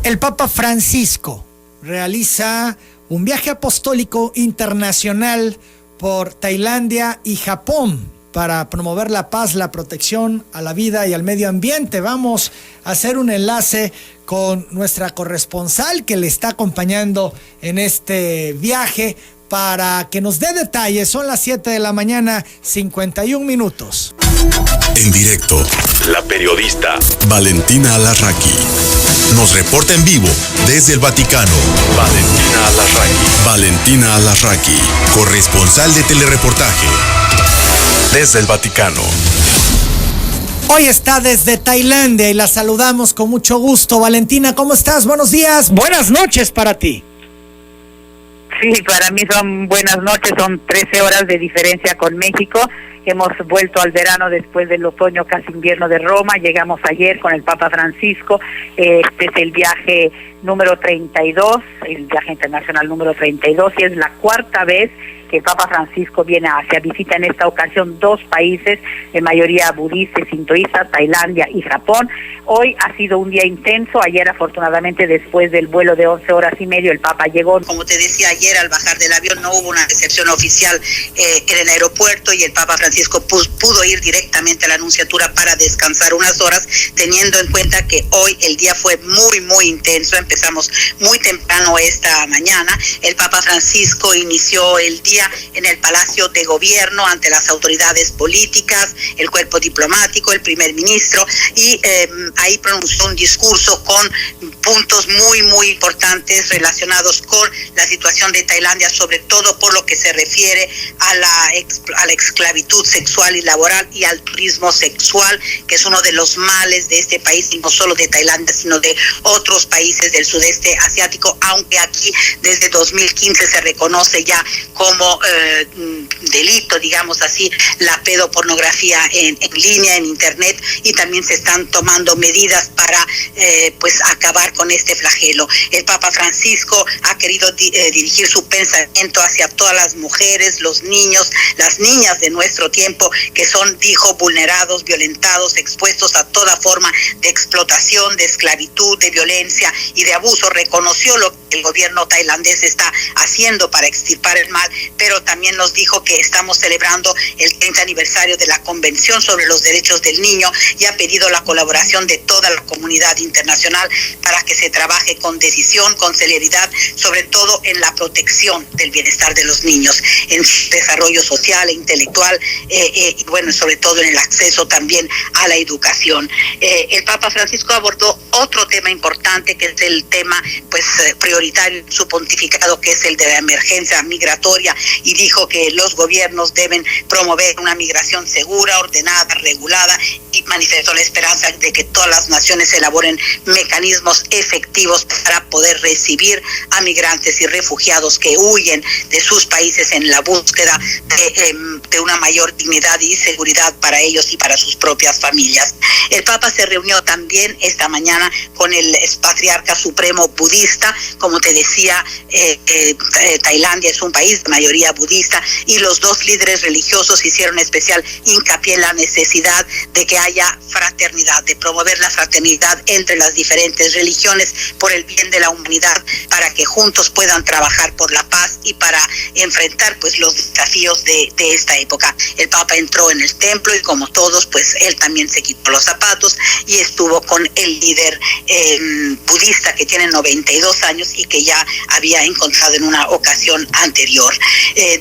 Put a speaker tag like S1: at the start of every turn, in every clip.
S1: El Papa Francisco realiza un viaje apostólico internacional por Tailandia y Japón para promover la paz, la protección a la vida y al medio ambiente. Vamos a hacer un enlace con nuestra corresponsal que le está acompañando en este viaje para que nos dé detalles. Son las 7 de la mañana, 51 minutos.
S2: En directo, la periodista Valentina Alarraqui nos reporta en vivo desde el Vaticano. Valentina Alarraqui, corresponsal de telereportaje desde el Vaticano.
S1: Hoy está desde Tailandia y la saludamos con mucho gusto. Valentina, ¿cómo estás? Buenos días, buenas noches para ti.
S3: Sí, para mí son buenas noches, son 13 horas de diferencia con México. Hemos vuelto al verano después del otoño casi invierno de Roma. Llegamos ayer con el Papa Francisco. Este es el viaje número 32, el viaje internacional número 32, y es la cuarta vez que el Papa Francisco viene a Asia. Visita en esta ocasión 2 países, de mayoría budista y sintoísta, Tailandia y Japón. Hoy ha sido un día intenso. Ayer, afortunadamente, después del vuelo de 11 horas y medio, el Papa llegó. Como te decía ayer, al bajar del avión no hubo una recepción oficial en el aeropuerto, y el Papa Francisco pudo ir directamente a la Nunciatura para descansar unas horas, teniendo en cuenta que hoy el día fue muy intenso. Empezamos muy temprano esta mañana. El Papa Francisco inició el día en el Palacio de Gobierno ante las autoridades políticas, el cuerpo diplomático, el primer ministro, y ahí pronunció un discurso con puntos muy importantes relacionados con la situación de Tailandia, sobre todo por lo que se refiere a la esclavitud sexual y laboral y al turismo sexual, que es uno de los males de este país, y no solo de Tailandia, sino de otros países del sudeste asiático, aunque aquí desde 2015 se reconoce ya como delito, digamos así, la pedopornografía en línea, en internet, y también se están tomando medidas para pues acabar con este flagelo. El Papa Francisco ha querido dirigir su pensamiento hacia todas las mujeres, los niños, las niñas de nuestro tiempo, que son, dijo, vulnerados, violentados, expuestos a toda forma de explotación, de esclavitud, de violencia y de abuso. Reconoció lo que el gobierno tailandés está haciendo para extirpar el mal, pero también nos dijo que estamos celebrando el 30 aniversario de la Convención sobre los Derechos del Niño, y ha pedido la colaboración de toda la comunidad internacional para que se trabaje con decisión, con celeridad, sobre todo en la protección del bienestar de los niños, en su desarrollo social e intelectual, y bueno, sobre todo en el acceso también a la educación. El Papa Francisco abordó otro tema importante, que es el tema pues prioritario en su pontificado, que es el de la emergencia migratoria, y dijo que los gobiernos deben promover una migración segura, ordenada, regulada, y manifestó la esperanza de que todas las naciones elaboren mecanismos efectivos para poder recibir a migrantes y refugiados que huyen de sus países en la búsqueda de una mayor dignidad y seguridad para ellos y para sus propias familias. El Papa se reunió también esta mañana con el patriarca supremo budista. Como te decía, Tailandia es un país de mayoría budista, y los 2 líderes religiosos hicieron especial hincapié en la necesidad de que haya fraternidad, de promover la fraternidad entre las diferentes religiones por el bien de la humanidad, para que juntos puedan trabajar por la paz y para enfrentar pues los desafíos de esta época. El Papa entró en el templo y, como todos, pues él también se quitó los zapatos y estuvo con el líder budista, que tiene 92 años y que ya había encontrado en una ocasión anterior.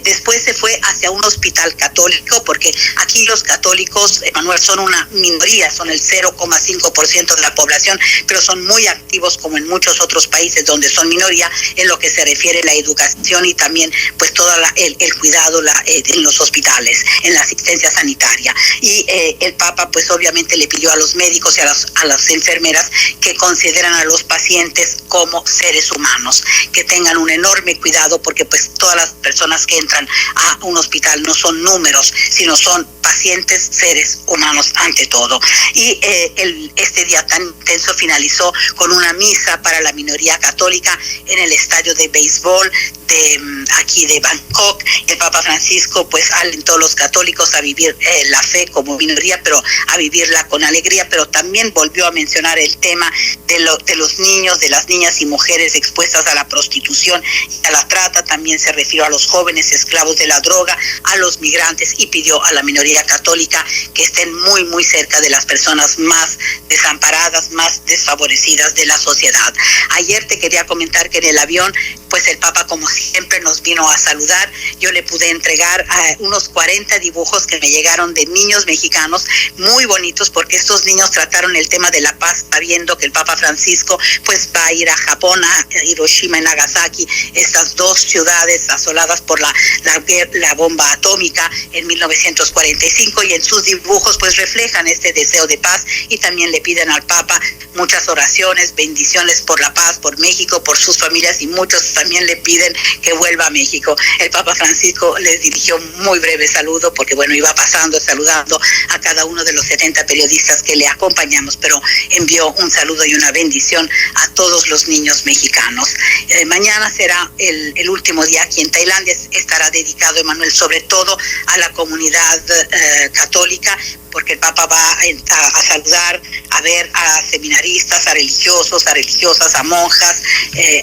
S3: Después se fue hacia un hospital católico, porque aquí los católicos, Manuel, son una minoría, son el 0,5% de la población, pero son muy activos, como en muchos otros países donde son minoría, en lo que se refiere a la educación y también pues todo el cuidado en los hospitales, en la asistencia sanitaria. Y el Papa pues obviamente le pidió a los médicos y a las enfermeras que consideran a los pacientes como seres humanos.
S4: humanos, que tengan un enorme cuidado, porque pues todas las personas que entran a un hospital no son números, sino son pacientes, seres humanos ante todo. Y este día tan intenso finalizó con una misa para la minoría católica en el estadio de béisbol aquí de Bangkok. El Papa Francisco pues alentó a los católicos a vivir la fe como minoría, pero a vivirla con alegría, pero también volvió a mencionar el tema de los niños, de las niñas y mujeres expuestas a la prostitución y a la trata. También se refirió a los jóvenes esclavos de la droga, a los migrantes, y pidió a la minoría católica que estén muy, muy cerca de las personas más desamparadas, más desfavorecidas de la sociedad. Ayer te quería comentar que en el avión, pues el Papa, como siempre, nos vino a saludar. Yo le pude entregar unos 40 dibujos que me llegaron de niños mexicanos, muy bonitos, porque estos niños trataron el tema de la paz, sabiendo que el Papa Francisco pues va a ir a Japón, a Hiroshima y Nagasaki, estas dos ciudades asoladas por la bomba atómica en 1945, y en sus dibujos pues reflejan este deseo de paz, y también le piden al Papa muchas oraciones, bendiciones por la paz, por México, por sus familias, y muchos también le piden que vuelva a México. El Papa Francisco les dirigió un muy breve saludo, porque bueno, iba pasando saludando a cada uno de los 70 periodistas que le acompañamos, pero envió un saludo y una bendición a todos los niños mexicanos. Mañana será el último día aquí en Tailandia. Estará dedicado, Emanuel, sobre todo a la comunidad católica, porque el Papa va a saludar, a ver a seminaristas, a religiosos, a religiosas, a monjas,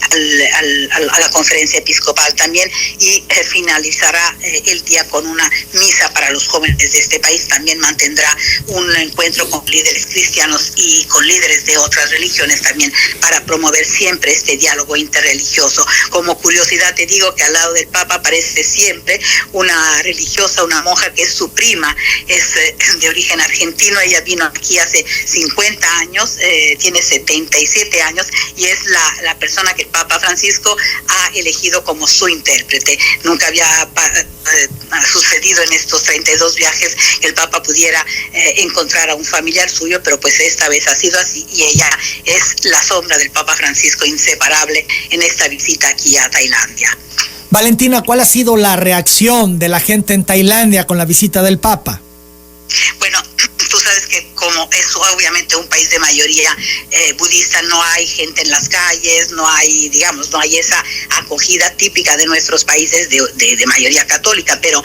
S4: a la conferencia episcopal también, y finalizará el día con una misa para los jóvenes de este país. También mantendrá un encuentro con líderes cristianos y con líderes de otras religiones también, para promover siempre este diálogo interreligioso. Como curiosidad te digo que al lado del Papa aparece siempre una religiosa, una monja que es su prima, es de origen argentino. Ella vino aquí hace 50 años, tiene 77 años, y es la persona que el Papa Francisco ha elegido como su intérprete. Nunca había sucedido en estos 32 viajes que el Papa pudiera encontrar a un familiar suyo, pero pues esta vez ha sido así, y ella es la sombra del Papa Francisco, inseparable en esta visita aquí a Tailandia.
S1: Valentina, ¿cuál ha sido la reacción de la gente en Tailandia con la visita del Papa?
S4: Bueno, tú sabes que como es obviamente un país de mayoría budista, no hay gente en las calles, no hay esa acogida típica de nuestros países de mayoría católica, pero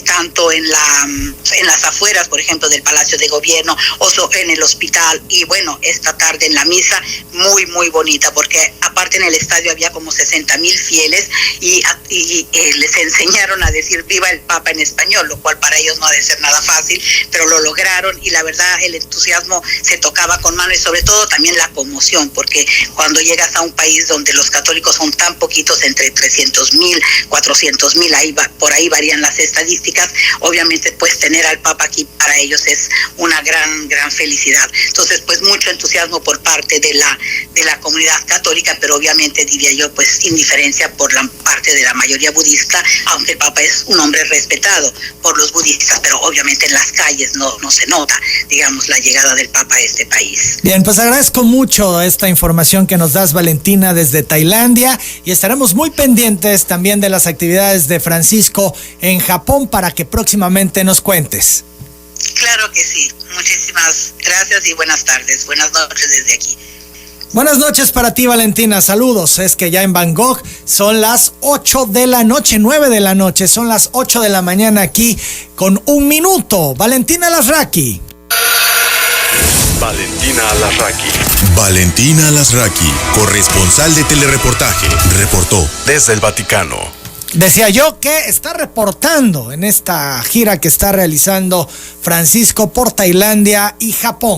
S4: tanto en las afueras, por ejemplo, del Palacio de Gobierno, o en el hospital, y bueno, esta tarde en la misa, muy, muy bonita, porque aparte en el estadio había como 60,000 fieles, y les enseñaron a decir viva el Papa en español, lo cual para ellos no ha de ser nada fácil, pero lo lograron, y la verdad el entusiasmo se tocaba con mano, y sobre todo también la conmoción, porque cuando llegas a un país donde los católicos son tan poquitos, entre 300,000, 400,000, por ahí varían las estadísticas, obviamente pues tener al Papa aquí para ellos es una gran, gran felicidad. Entonces pues mucho entusiasmo por parte de la comunidad católica, pero obviamente diría yo pues indiferencia por la parte de la mayoría budista, aunque el Papa es un hombre respetado por los budistas, pero obviamente en las calles no se nota, digamos, la llegada del Papa a este país.
S1: Bien, pues agradezco mucho esta información que nos das, Valentina, desde Tailandia, y estaremos muy pendientes también de las actividades de Francisco en Japón para que próximamente nos cuentes.
S4: Claro que sí. Muchísimas gracias y buenas tardes. Buenas noches desde aquí.
S1: Buenas noches para ti, Valentina, saludos. Es que ya en Bangkok son las 8 de la noche, 9 de la noche, son las 8 de la mañana aquí con 1 minuto. Valentina Alasraqui.
S2: Valentina Alasraqui. Valentina Alasraqui, corresponsal de telereportaje, reportó desde el Vaticano.
S1: Decía yo que está reportando en esta gira que está realizando Francisco por Tailandia y Japón.